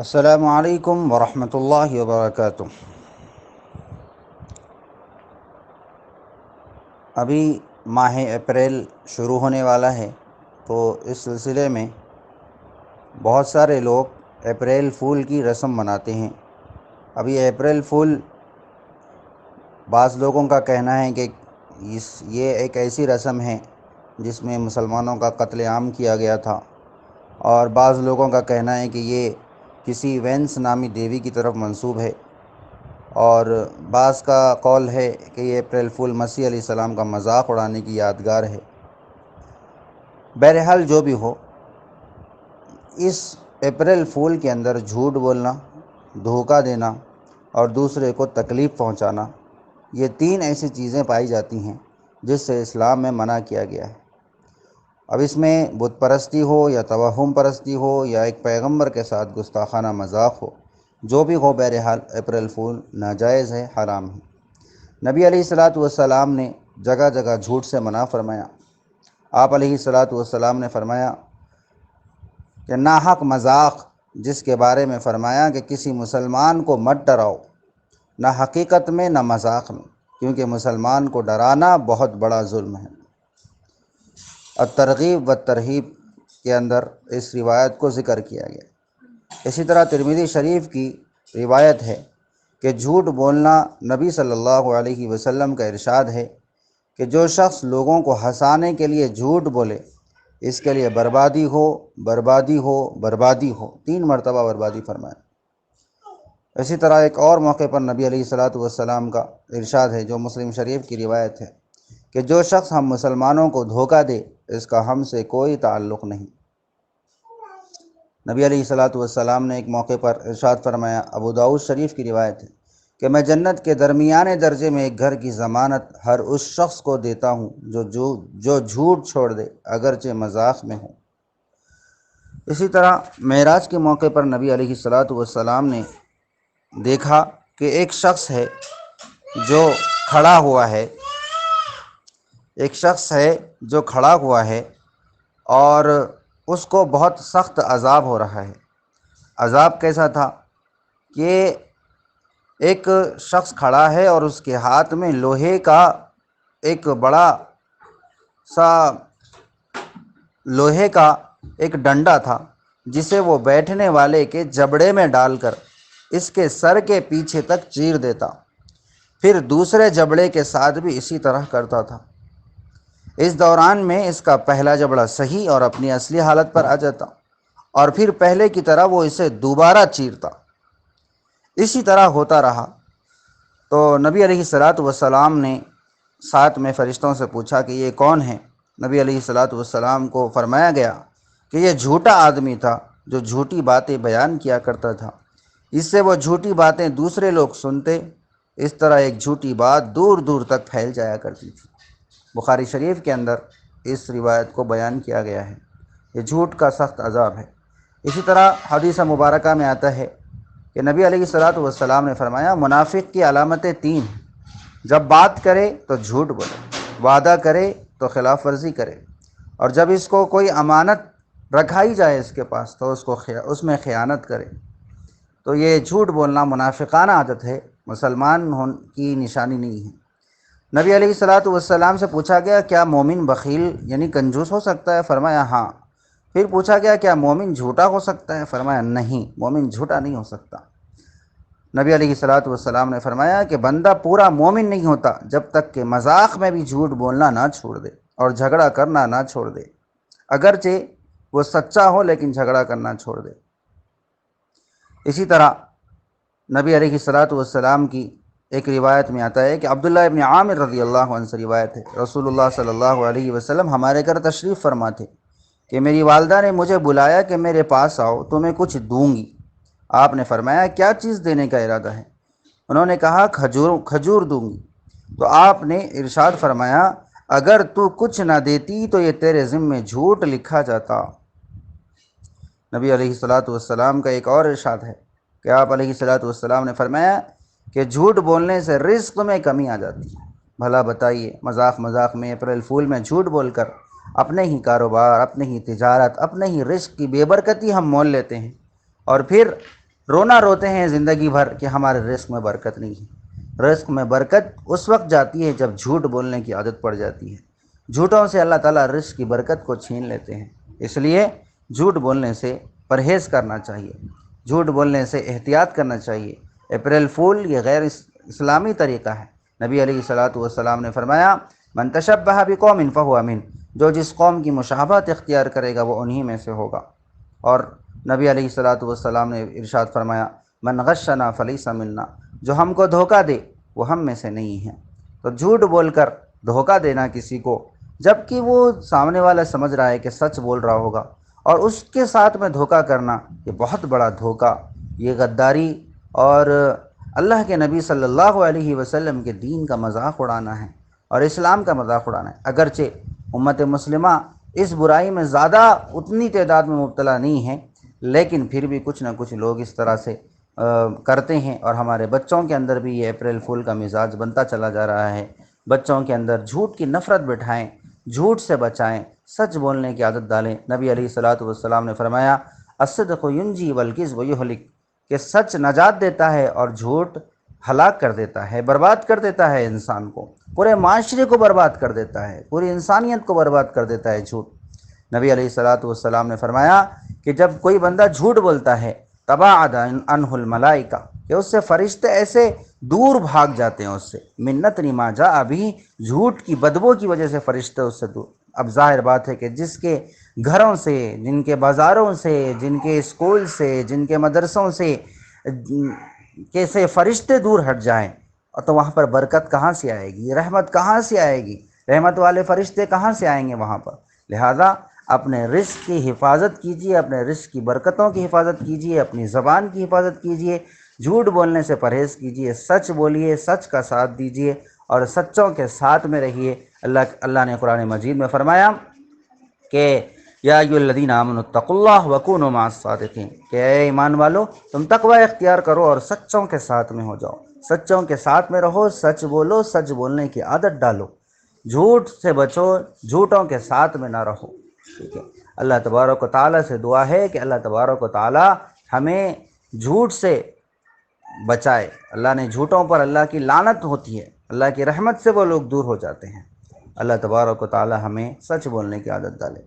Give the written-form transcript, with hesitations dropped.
السلام علیکم ورحمۃ اللہ وبرکاتہ۔ ابھی ماہ اپریل شروع ہونے والا ہے، تو اس سلسلے میں بہت سارے لوگ اپریل فول کی رسم مناتے ہیں۔ ابھی اپریل فول بعض لوگوں کا کہنا ہے کہ یہ ایک ایسی رسم ہے جس میں مسلمانوں کا قتل عام کیا گیا تھا، اور بعض لوگوں کا کہنا ہے کہ یہ کسی وینس نامی دیوی کی طرف منسوب ہے، اور بعض کا قول ہے کہ یہ اپریل فول مسیح علیہ السلام کا مذاق اڑانے کی یادگار ہے۔ بہرحال جو بھی ہو، اس اپریل فول کے اندر جھوٹ بولنا، دھوکہ دینا اور دوسرے کو تکلیف پہنچانا، یہ تین ایسی چیزیں پائی جاتی ہیں جس سے اسلام میں منع کیا گیا ہے۔ اب اس میں بت پرستی ہو یا توہم پرستی ہو یا ایک پیغمبر کے ساتھ گستاخانہ مذاق ہو، جو بھی ہو، بہرحال اپریل فول ناجائز ہے، حرام ہے۔ نبی علیہ السلام نے جگہ جگہ جھوٹ سے منع فرمایا۔ آپ علیہ السلام نے فرمایا کہ ناحق مذاق، جس کے بارے میں فرمایا کہ کسی مسلمان کو مت ڈراؤ، نہ حقیقت میں نہ مذاق میں، کیونکہ مسلمان کو ڈرانا بہت بڑا ظلم ہے۔ الترغیب والترہیب کے اندر اس روایت کو ذکر کیا گیا۔ اسی طرح ترمذی شریف کی روایت ہے کہ جھوٹ بولنا، نبی صلی اللہ علیہ وسلم کا ارشاد ہے کہ جو شخص لوگوں کو ہنسانے کے لیے جھوٹ بولے، اس کے لیے بربادی ہو، بربادی ہو، بربادی ہو، 3 مرتبہ بربادی فرمایا۔ اسی طرح ایک اور موقع پر نبی علیہ السلام کا ارشاد ہے، جو مسلم شریف کی روایت ہے، کہ جو شخص ہم مسلمانوں کو دھوکہ دے، اس کا ہم سے کوئی تعلق نہیں۔ نبی علیہ السلام نے ایک موقع پر ارشاد فرمایا، ابو داؤد شریف کی روایت ہے، کہ میں جنت کے درمیانے درجے میں ایک گھر کی ضمانت ہر اس شخص کو دیتا ہوں جو جھوٹ چھوڑ دے، اگرچہ مذاق میں ہو۔ اسی طرح معراج کے موقع پر نبی علیہ السلام نے دیکھا کہ ایک شخص ہے جو کھڑا ہوا ہے، اور اس کو بہت سخت عذاب ہو رہا ہے۔ عذاب کیسا تھا کہ ایک شخص کھڑا ہے اور اس کے ہاتھ میں لوہے کا ایک بڑا سا لوہے کا ایک ڈنڈا تھا، جسے وہ بیٹھنے والے کے جبڑے میں ڈال کر اس کے سر کے پیچھے تک چیر دیتا، پھر دوسرے جبڑے کے ساتھ بھی اسی طرح کرتا تھا۔ اس دوران میں اس کا پہلا جبڑا صحیح اور اپنی اصلی حالت پر آ جاتا، اور پھر پہلے کی طرح وہ اسے دوبارہ چیرتا۔ اسی طرح ہوتا رہا۔ تو نبی علیہ السلام نے ساتھ میں فرشتوں سے پوچھا کہ یہ کون ہے؟ نبی علیہ السلام کو فرمایا گیا کہ یہ جھوٹا آدمی تھا جو جھوٹی باتیں بیان کیا کرتا تھا، اس سے وہ جھوٹی باتیں دوسرے لوگ سنتے، اس طرح ایک جھوٹی بات دور دور تک پھیل جایا کرتی تھی۔ بخاری شریف کے اندر اس روایت کو بیان کیا گیا ہے۔ یہ جھوٹ کا سخت عذاب ہے۔ اسی طرح حدیث مبارکہ میں آتا ہے کہ نبی علیہ السلام نے فرمایا، منافق کی علامتیں 3 ہیں، جب بات کرے تو جھوٹ بولے، وعدہ کرے تو خلاف ورزی کرے، اور جب اس کو کوئی امانت رکھائی جائے اس کے پاس تو اس میں خیانت کرے۔ تو یہ جھوٹ بولنا منافقانہ عادت ہے، مسلمان کی نشانی نہیں ہے۔ نبی علیہ السلام سے پوچھا گیا، کیا مومن بخیل یعنی کنجوس ہو سکتا ہے؟ فرمایا ہاں۔ پھر پوچھا گیا، کیا مومن جھوٹا ہو سکتا ہے؟ فرمایا نہیں، مومن جھوٹا نہیں ہو سکتا۔ نبی علیہ السلام نے فرمایا کہ بندہ پورا مومن نہیں ہوتا جب تک کہ مذاق میں بھی جھوٹ بولنا نہ چھوڑ دے اور جھگڑا کرنا نہ چھوڑ دے، اگرچہ وہ سچا ہو لیکن جھگڑا کرنا چھوڑ دے۔ اسی طرح نبی علیہ السلام کی ایک روایت میں آتا ہے کہ عبداللہ ابن عامر رضی اللہ عنہ سے روایت ہے، رسول اللہ صلی اللہ علیہ وسلم ہمارے گھر تشریف فرما تھے کہ میری والدہ نے مجھے بلایا کہ میرے پاس آؤ، تمہیں کچھ دوں گی۔ آپ نے فرمایا، کیا چیز دینے کا ارادہ ہے؟ انہوں نے کہا، کھجور دوں گی۔ تو آپ نے ارشاد فرمایا، اگر تو کچھ نہ دیتی تو یہ تیرے ذمے جھوٹ لکھا جاتا۔ نبی علیہ السلام کا ایک اور ارشاد ہے کہ آپ علیہ السلام نے فرمایا کہ جھوٹ بولنے سے رزق میں کمی آ جاتی ہے۔ بھلا بتائیے، مذاق میں، اپریل فول میں جھوٹ بول کر اپنے ہی کاروبار، اپنے ہی تجارت، اپنے ہی رزق کی بے برکتی ہم مول لیتے ہیں، اور پھر رونا روتے ہیں زندگی بھر کہ ہمارے رزق میں برکت نہیں ہے۔ رزق میں برکت اس وقت جاتی ہے جب جھوٹ بولنے کی عادت پڑ جاتی ہے۔ جھوٹوں سے اللہ تعالیٰ رزق کی برکت کو چھین لیتے ہیں۔ اس لیے جھوٹ بولنے سے پرہیز کرنا چاہیے، جھوٹ بولنے سے احتیاط کرنا چاہیے۔ اپریل فول یہ غیر اسلامی طریقہ ہے۔ نبی علیہ الصلاۃ والسلام نے فرمایا من تشبہ بقوم فہو منہ، جو جس قوم کی مشابہت اختیار کرے گا وہ انہی میں سے ہوگا۔ اور نبی علیہ الصلاۃ والسلام نے ارشاد فرمایا من غشنا فلیس منا، جو ہم کو دھوکہ دے وہ ہم میں سے نہیں ہے۔ تو جھوٹ بول کر دھوکہ دینا کسی کو، جب کہ وہ سامنے والا سمجھ رہا ہے کہ سچ بول رہا ہوگا، اور اس کے ساتھ میں دھوکہ کرنا، یہ بہت بڑا دھوکہ، یہ غداری اور اللہ کے نبی صلی اللہ علیہ وسلم کے دین کا مذاق اڑانا ہے اور اسلام کا مذاق اڑانا ہے۔ اگرچہ امت مسلمہ اس برائی میں زیادہ اتنی تعداد میں مبتلا نہیں ہے، لیکن پھر بھی کچھ نہ کچھ لوگ اس طرح سے کرتے ہیں، اور ہمارے بچوں کے اندر بھی یہ اپریل فول کا مزاج بنتا چلا جا رہا ہے۔ بچوں کے اندر جھوٹ کی نفرت بٹھائیں، جھوٹ سے بچائیں، سچ بولنے کی عادت ڈالیں۔ نبی علیہ الصلاۃ والسلام نے فرمایا الصدق ینجی والکذب یہلک، کہ سچ نجات دیتا ہے اور جھوٹ ہلاک کر دیتا ہے، برباد کر دیتا ہے انسان کو، پورے معاشرے کو برباد کر دیتا ہے، پوری انسانیت کو برباد کر دیتا ہے جھوٹ۔ نبی علیہ الصلاۃ والسلام نے فرمایا کہ جب کوئی بندہ جھوٹ بولتا ہے تباعد عنہ الملائکہ، کہ اس سے فرشتے ایسے دور بھاگ جاتے ہیں اس سے، منت ما جاء ابھی، جھوٹ کی بدبو کی وجہ سے فرشتے اس سے دور۔ اب ظاہر بات ہے کہ جس کے گھروں سے، جن کے بازاروں سے، جن کے اسکول سے، جن کے مدرسوں سے کیسے فرشتے دور ہٹ جائیں، تو وہاں پر برکت کہاں سے آئے گی، رحمت کہاں سے آئے گی، رحمت والے فرشتے کہاں سے آئیں گے وہاں پر۔ لہذا اپنے رزق کی حفاظت کیجیے، اپنے رزق کی برکتوں کی حفاظت کیجیے، اپنی زبان کی حفاظت کیجیے، جھوٹ بولنے سے پرہیز کیجیے، سچ بولیے، سچ کا ساتھ دیجیے اور سچوں کے ساتھ میں رہیے۔ اللہ نے قرآن مجید میں فرمایا کہ یا ایھا الذین آمنوا اتقوا اللہ وکونوا مع الصادقین، کہ اے ایمان والو تم تقوی اختیار کرو اور سچوں کے ساتھ میں ہو جاؤ، سچوں کے ساتھ میں رہو، سچ بولو، سچ بولنے کی عادت ڈالو، جھوٹ سے بچو، جھوٹوں کے ساتھ میں نہ رہو۔ ٹھیک ہے، اللہ تبارک و تعالیٰ سے دعا ہے کہ اللہ تبارک و تعالیٰ ہمیں جھوٹ سے بچائے۔ اللہ نے جھوٹوں پر اللہ کی لعنت ہوتی ہے، اللہ کی رحمت سے وہ لوگ دور ہو جاتے ہیں۔ اللہ تبارک و تعالیٰ ہمیں سچ بولنے کی عادت ڈالے۔